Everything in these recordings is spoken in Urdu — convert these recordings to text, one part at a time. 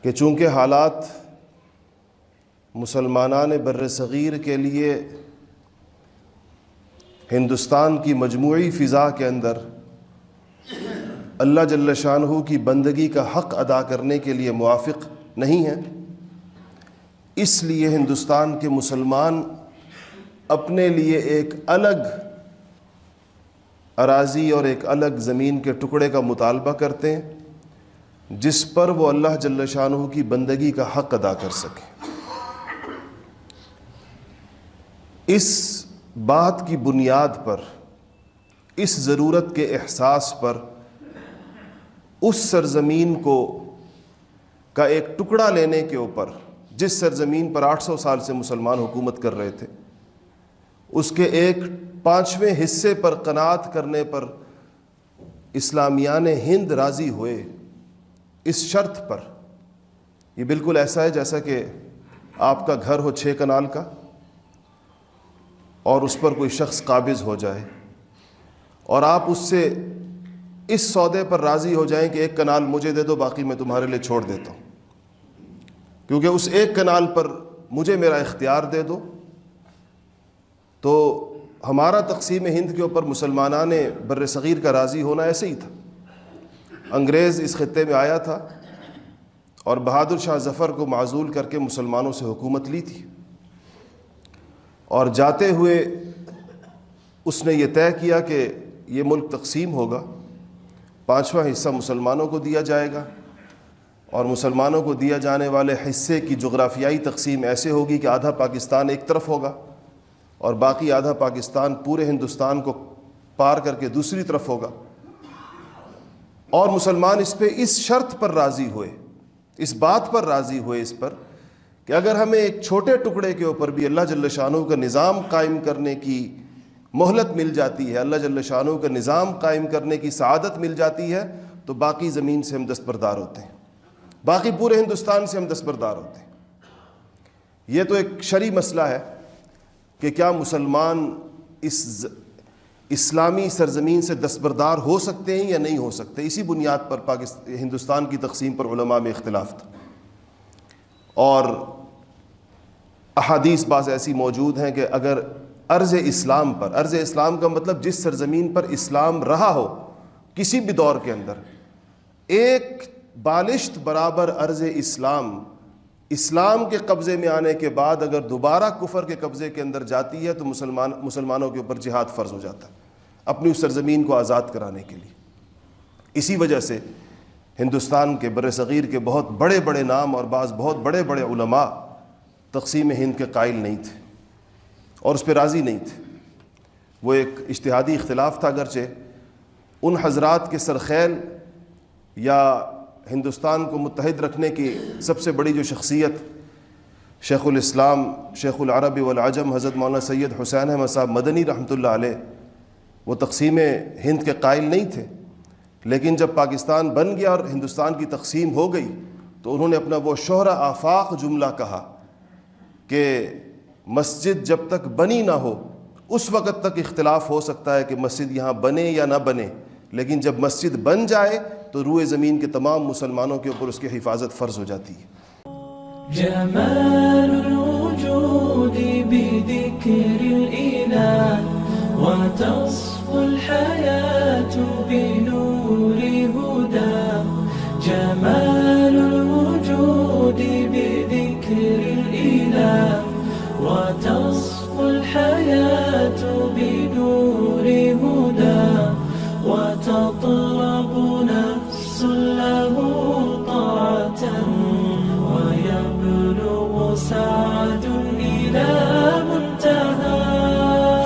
کہ چونکہ حالات مسلمانان بر صغیر کے لیے ہندوستان کی مجموعی فضا کے اندر اللہ جل شانہ کی بندگی کا حق ادا کرنے کے لیے موافق نہیں ہیں، اس لیے ہندوستان کے مسلمان اپنے لیے ایک الگ اراضی اور ایک الگ زمین کے ٹکڑے کا مطالبہ کرتے ہیں جس پر وہ اللہ جل شانہ کی بندگی کا حق ادا کر سکیں۔ اس بات کی بنیاد پر، اس ضرورت کے احساس پر، اس سرزمین کا ایک ٹکڑا لینے کے اوپر، جس سرزمین پر 800 سال سے مسلمان حکومت کر رہے تھے، اس کے ایک 5ویں حصے پر قناعت کرنے پر اسلامیان ہند راضی ہوئے، اس شرط پر۔ یہ بالکل ایسا ہے جیسا کہ آپ کا گھر ہو 6 کنال کا اور اس پر کوئی شخص قابض ہو جائے اور آپ اس سے اس سودے پر راضی ہو جائیں کہ 1 کنال مجھے دے دو، باقی میں تمہارے لیے چھوڑ دیتا ہوں، کیونکہ اس 1 کنال پر مجھے میرا اختیار دے دو۔ تو ہمارا تقسیم ہند کے اوپر مسلمانان بر صغیر کا راضی ہونا ایسے ہی تھا۔ انگریز اس خطے میں آیا تھا اور بہادر شاہ ظفر کو معزول کر کے مسلمانوں سے حکومت لی تھی، اور جاتے ہوئے اس نے یہ طے کیا کہ یہ ملک تقسیم ہوگا، 5واں حصہ مسلمانوں کو دیا جائے گا، اور مسلمانوں کو دیا جانے والے حصے کی جغرافیائی تقسیم ایسے ہوگی کہ آدھا پاکستان ایک طرف ہوگا اور باقی آدھا پاکستان پورے ہندوستان کو پار کر کے دوسری طرف ہوگا۔ اور مسلمان اس پہ اس شرط پر راضی ہوئے، اس بات پر راضی ہوئے اس پر کہ اگر ہمیں ایک چھوٹے ٹکڑے کے اوپر بھی اللہ جل شانہ کا نظام قائم کرنے کی مہلت مل جاتی ہے، اللہ جل شانہ کا نظام قائم کرنے کی سعادت مل جاتی ہے، تو باقی زمین سے ہم دستبردار ہوتے ہیں، باقی پورے ہندوستان سے ہم دستبردار ہوتے ہیں۔ یہ تو ایک شرعی مسئلہ ہے کہ کیا مسلمان اس اسلامی سرزمین سے دستبردار ہو سکتے ہیں یا نہیں ہو سکتے۔ اسی بنیاد پر ہندوستان کی تقسیم پر علماء میں اختلاف تھا، اور احادیث بعض ایسی موجود ہیں کہ اگر ارض اسلام پر، ارض اسلام کا مطلب جس سرزمین پر اسلام رہا ہو کسی بھی دور کے اندر، ایک بالشت برابر ارض اسلام کے قبضے میں آنے کے بعد اگر دوبارہ کفر کے قبضے کے اندر جاتی ہے تو مسلمانوں کے اوپر جہاد فرض ہو جاتا ہے اپنی اس سرزمین کو آزاد کرانے کے لیے۔ اسی وجہ سے ہندوستان کے بر صغیر کے بہت بڑے بڑے نام اور بعض بہت بڑے بڑے علماء تقسیم ہند کے قائل نہیں تھے اور اس پہ راضی نہیں تھے۔ وہ ایک اجتہادی اختلاف تھا، اگرچہ ان حضرات کے سرخیل یا ہندوستان کو متحد رکھنے کی سب سے بڑی جو شخصیت شیخ الاسلام شیخ العرب والعجم حضرت مولانا سید حسین احمد صاحب مدنی رحمۃ اللہ علیہ، وہ تقسیم ہند کے قائل نہیں تھے، لیکن جب پاکستان بن گیا اور ہندوستان کی تقسیم ہو گئی تو انہوں نے اپنا وہ شہرہ آفاق جملہ کہا کہ مسجد جب تک بنی نہ ہو اس وقت تک اختلاف ہو سکتا ہے کہ مسجد یہاں بنے یا نہ بنے، لیکن جب مسجد بن جائے تو روئے زمین کے تمام مسلمانوں کے اوپر اس کی حفاظت فرض ہو جاتی ہے۔ جمال الوجود بذكر الإله وتصفو الحياة بنور هدى، جمال الوجود بذكر الإله وتصفو الحياة بنور هدى، وتطلب نفس له طاعة ويبلغ سعد إلى منتهى،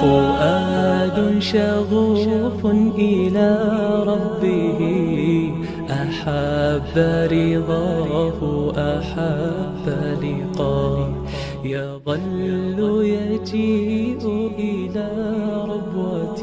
فؤاد شغوف إلى ربه أحب رضاه أحب لقاه، يظل يجيء إلى ربوة